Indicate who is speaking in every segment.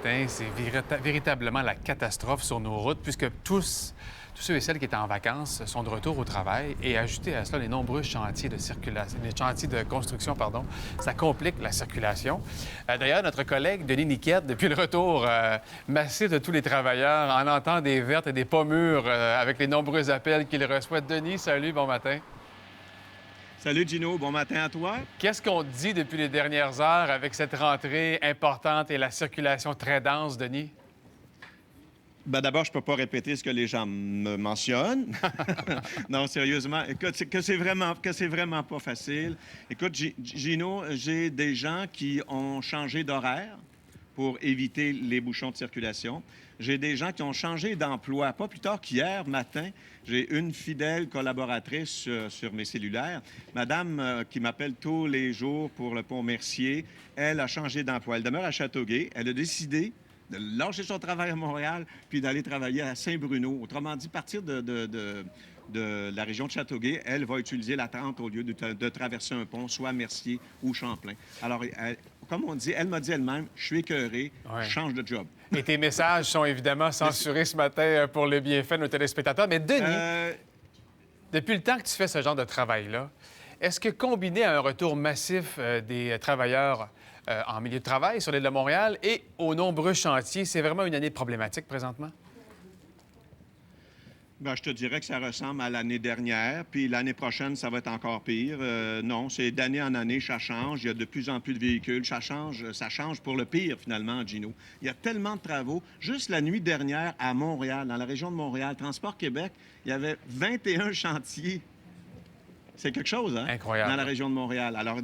Speaker 1: matin, c'est véritablement la catastrophe sur nos routes, puisque tous ceux et celles qui étaient en vacances sont de retour au travail. Et ajouter à cela les nombreux chantiers de circulation, les chantiers de construction, pardon, ça complique la circulation. D'ailleurs, notre collègue Denis Niquette, depuis le retour massif de tous les travailleurs, en entend des vertes et des pas mûres avec les nombreux appels qu'il reçoit. Denis, salut, bon matin.
Speaker 2: Salut Gino, bon matin à toi.
Speaker 1: Qu'est-ce qu'on dit depuis les dernières heures avec cette rentrée importante et la circulation très dense, Denis?
Speaker 2: Ben d'abord, je ne peux pas répéter ce que les gens me mentionnent. Non, sérieusement, écoute, que c'est vraiment pas facile. Écoute, Gino, j'ai des gens qui ont changé d'horaire pour éviter les bouchons de circulation. J'ai des gens qui ont changé d'emploi. Pas plus tard qu'hier matin, j'ai une fidèle collaboratrice sur mes cellulaires, madame qui m'appelle tous les jours pour le pont Mercier. Elle a changé d'emploi. Elle demeure à Châteauguay. Elle a décidé de lâcher son travail à Montréal puis d'aller travailler à Saint-Bruno. Autrement dit, partir de la région de Châteauguay, elle va utiliser la 30 au lieu de traverser un pont, soit Mercier ou Champlain. Alors, comme on dit, elle m'a dit elle-même, je suis écœuré, je change de job.
Speaker 1: Et tes messages sont évidemment censurés ce matin pour le bienfait de nos téléspectateurs. Mais Denis, depuis le temps que tu fais ce genre de travail-là, est-ce que combiné à un retour massif des travailleurs en milieu de travail sur l'île de Montréal et aux nombreux chantiers, c'est vraiment une année problématique présentement?
Speaker 2: Bien, je te dirais que ça ressemble à l'année dernière, puis l'année prochaine, ça va être encore pire. Non, c'est d'année en année, ça change. Il y a de plus en plus de véhicules. Ça change pour le pire, finalement, Gino. Il y a tellement de travaux. Juste la nuit dernière, à Montréal, dans la région de Montréal, Transport Québec, il y avait 21 chantiers. C'est quelque chose, hein?
Speaker 1: Incroyable.
Speaker 2: Dans la région de Montréal. Alors,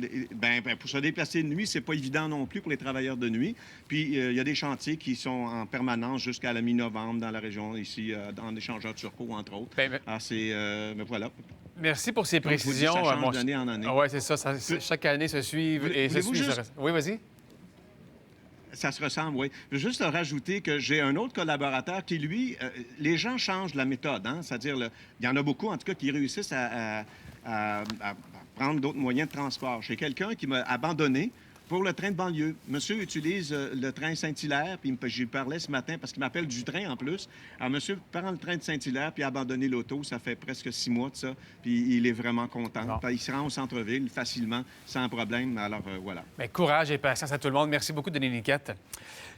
Speaker 2: pour se déplacer de nuit, c'est pas évident non plus pour les travailleurs de nuit. Puis, il y a des chantiers qui sont en permanence jusqu'à la mi-novembre dans la région, ici, dans l'échangeur Turcot, entre autres. Mais voilà.
Speaker 1: Merci pour ces précisions.
Speaker 2: Ça change d'année en année.
Speaker 1: Oui, c'est ça. Chaque année se suit et se suit. Oui, vas-y.
Speaker 2: Ça se ressemble, oui. Je veux juste rajouter que j'ai un autre collaborateur qui, lui, les gens changent la méthode, hein? C'est-à-dire, il y en a beaucoup, en tout cas, qui réussissent à prendre d'autres moyens de transport. J'ai quelqu'un qui m'a abandonné pour le train de banlieue. Monsieur utilise le train Saint-Hilaire, puis j'y parlais ce matin parce qu'il m'appelle du train en plus. Alors, monsieur prend le train de Saint-Hilaire puis a abandonné l'auto. Ça fait presque 6 mois de ça. Puis il est vraiment content. Il se rend au centre-ville facilement, sans problème. Alors, voilà.
Speaker 1: Bien, courage et patience à tout le monde. Merci beaucoup, Denis Niquette.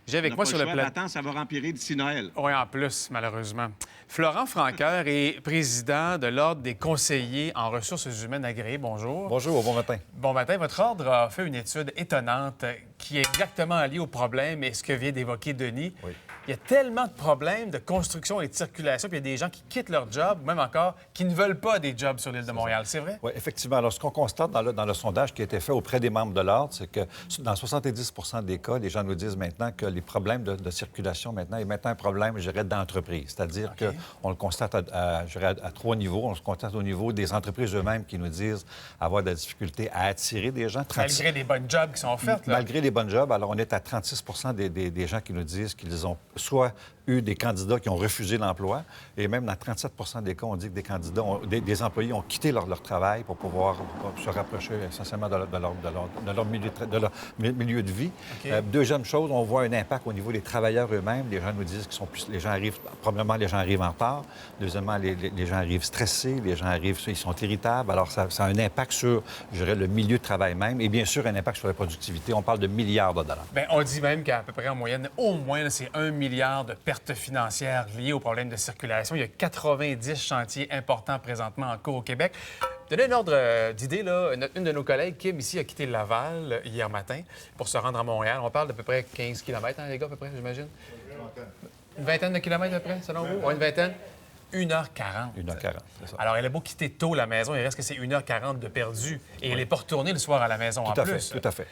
Speaker 1: J'ai avec moi sur le plateau.
Speaker 2: Attends, ça va rempirer d'ici Noël.
Speaker 1: Oui, en plus, malheureusement. Florent Francoeur est président de l'Ordre des conseillers en ressources humaines agréées. Bonjour.
Speaker 3: Bonjour, bon matin.
Speaker 1: Bon matin. Votre ordre a fait une étude étonnante qui est exactement liée au problème et ce que vient d'évoquer Denis. Oui. Il y a tellement de problèmes de construction et de circulation, puis il y a des gens qui quittent leur job, ou même encore qui ne veulent pas des jobs sur l'île de Montréal. C'est vrai?
Speaker 3: Oui, effectivement. Alors, ce qu'on constate dans le sondage qui a été fait auprès des membres de l'Ordre, c'est que dans 70 des cas, les gens nous disent maintenant que les problèmes de circulation maintenant est maintenant un problème, je dirais, d'entreprise. C'est-à-dire qu'on le constate à 3 niveaux. On se constate au niveau des entreprises eux-mêmes qui nous disent avoir de la difficulté à attirer des gens.
Speaker 1: Malgré les bonnes jobs qui sont faites, là.
Speaker 3: Malgré les bonnes jobs. Alors, on est à 36 des gens qui nous disent qu'ils ont soit eu des candidats qui ont refusé l'emploi, et même dans 37 des cas, on dit que des candidats, des employés ont quitté leur travail pour pouvoir se rapprocher essentiellement de leur milieu de vie. Deuxième chose, on voit un impact au niveau des travailleurs eux-mêmes. Les gens nous disent premièrement, les gens arrivent en retard. Deuxièmement, les gens arrivent stressés, les gens arrivent, ils sont irritables. Alors, ça a un impact sur, je dirais, le milieu de travail même, et bien sûr, un impact sur la productivité. On parle de milliards de dollars.
Speaker 1: Bien, on dit même qu'à peu près en moyenne, au moins, là, c'est 1 milliard de pertes financières liées aux problèmes de circulation. Il y a 90 chantiers importants présentement en cours au Québec. Donner un ordre d'idée, là, une de nos collègues, Kim, ici, a quitté Laval hier matin pour se rendre à Montréal. On parle d'à peu près 15 km, hein, les gars, à peu près, j'imagine? Une vingtaine de kilomètres, à peu près, selon vous? Oui, une vingtaine? 1h40.
Speaker 3: 1h40, c'est ça.
Speaker 1: Alors, elle a beau quitter tôt la maison, il reste que c'est 1h40 de perdu. Et elle n'est pas retournée le soir à la maison
Speaker 3: Tout à
Speaker 1: plus.
Speaker 3: fait, tout à fait.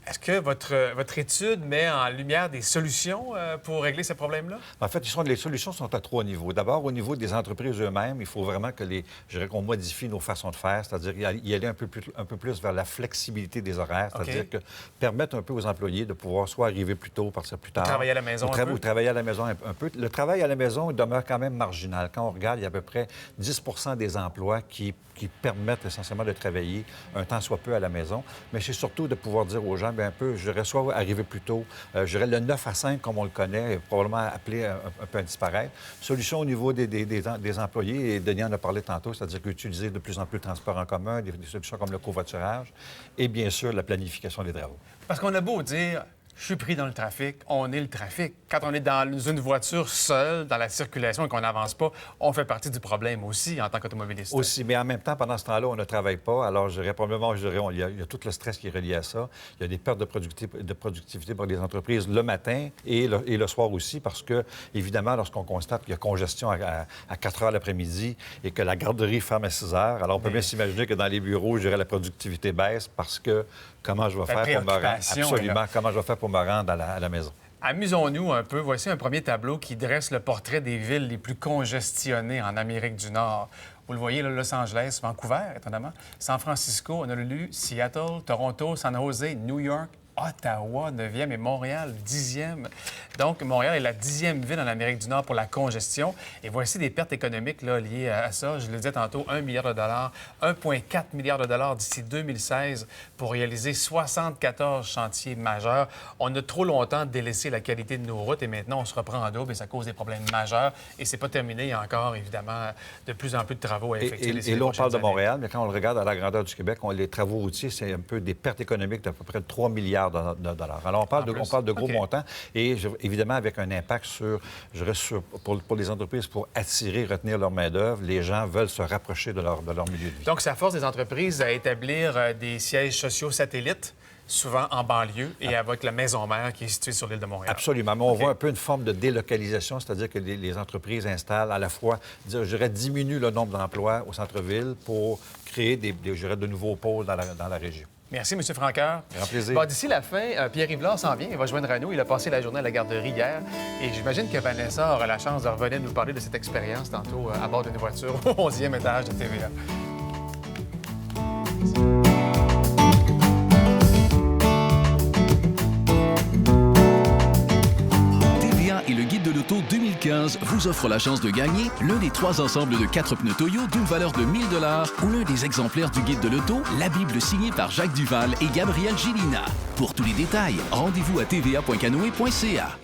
Speaker 1: Est-ce que votre étude met en lumière des solutions pour régler ces problèmes-là?
Speaker 3: En fait, les solutions sont à 3 niveaux. D'abord, au niveau des entreprises eux-mêmes, il faut vraiment qu'on modifie nos façons de faire, c'est-à-dire y aller un peu plus vers la flexibilité des horaires, c'est-à-dire que permettre un peu aux employés de pouvoir soit arriver plus tôt, partir plus tard.
Speaker 1: Travailler à la maison
Speaker 3: ou travailler à la maison un peu. Le travail à la maison demeure quand même marginal. Quand on regarde, il y a à peu près 10 des emplois qui permettent essentiellement de travailler un temps soit peu à la maison. Mais c'est surtout de pouvoir dire aux gens, bien un peu, je dirais soit arriver plus tôt, je dirais le 9 à 5, comme on le connaît, probablement appelé un peu à disparaître. Solution au niveau des employés, et Denis en a parlé tantôt, c'est-à-dire qu'utiliser de plus en plus le transport en commun, des solutions comme le covoiturage, et bien sûr, la planification des travaux.
Speaker 1: Parce qu'on a beau dire, je suis pris dans le trafic, on est le trafic. Quand on est dans une voiture seule, dans la circulation et qu'on n'avance pas, on fait partie du problème aussi en tant qu'automobiliste.
Speaker 3: Aussi, mais en même temps, pendant ce temps-là, on ne travaille pas. Alors, je dirais probablement, il y a tout le stress qui est relié à ça. Il y a des pertes de productivité pour les entreprises le matin et le soir aussi, parce que, évidemment, lorsqu'on constate qu'il y a congestion à 4 heures l'après-midi et que la garderie ferme à 6 heures, alors on peut bien s'imaginer que dans les bureaux, je dirais, la productivité baisse parce que comment je vais faire pour me rendre... Absolument, comment je vais faire pour me rendre à la maison.
Speaker 1: Amusons-nous un peu. Voici un premier tableau qui dresse le portrait des villes les plus congestionnées en Amérique du Nord. Vous le voyez, là, Los Angeles, Vancouver, étonnamment, San Francisco, Honolulu, Seattle, Toronto, San Jose, New York, Ottawa, 9e, et Montréal, 10e. Donc, Montréal est la 10e ville en Amérique du Nord pour la congestion. Et voici des pertes économiques là, liées à ça. Je le disais tantôt, 1 milliard de dollars, 1,4 milliard de dollars d'ici 2016 pour réaliser 74 chantiers majeurs. On a trop longtemps délaissé la qualité de nos routes et maintenant, on se reprend en double et ça cause des problèmes majeurs. Et c'est pas terminé. Il y a encore, évidemment, de plus en plus de travaux à effectuer.
Speaker 3: Et là, on parle de Montréal, mais quand on le regarde à la grandeur du Québec, les travaux routiers, c'est un peu des pertes économiques d'à peu près 3 milliards de dollars. Alors, on parle de gros montants et évidemment avec un impact pour les entreprises pour attirer, retenir leur main-d'œuvre. Les gens veulent se rapprocher de leur milieu de vie.
Speaker 1: Donc, ça force les entreprises à établir des sièges sociaux satellites, souvent en banlieue, et avec la maison mère qui est située sur l'île de Montréal.
Speaker 3: Absolument. Mais on voit un peu une forme de délocalisation, c'est-à-dire que les entreprises installent à la fois, je dirais, diminuent le nombre d'emplois au centre-ville pour créer de nouveaux pôles dans la région.
Speaker 1: Merci, M. Franqueur.
Speaker 3: Grand plaisir.
Speaker 1: Bon, d'ici la fin, Pierre Yvelard s'en vient. Il va joindre à nous. Il a passé la journée à la garderie hier. Et j'imagine que Vanessa aura la chance de revenir nous parler de cette expérience tantôt à bord d'une voiture au 11e étage de TVA.
Speaker 4: Et le Guide de l'Auto 2015 vous offre la chance de gagner l'un des 3 ensembles de 4 pneus Toyo d'une valeur de 1 000 $ ou l'un des exemplaires du Guide de l'Auto, la Bible signée par Jacques Duval et Gabriel Gélina. Pour tous les détails, rendez-vous à tva.canoë.ca.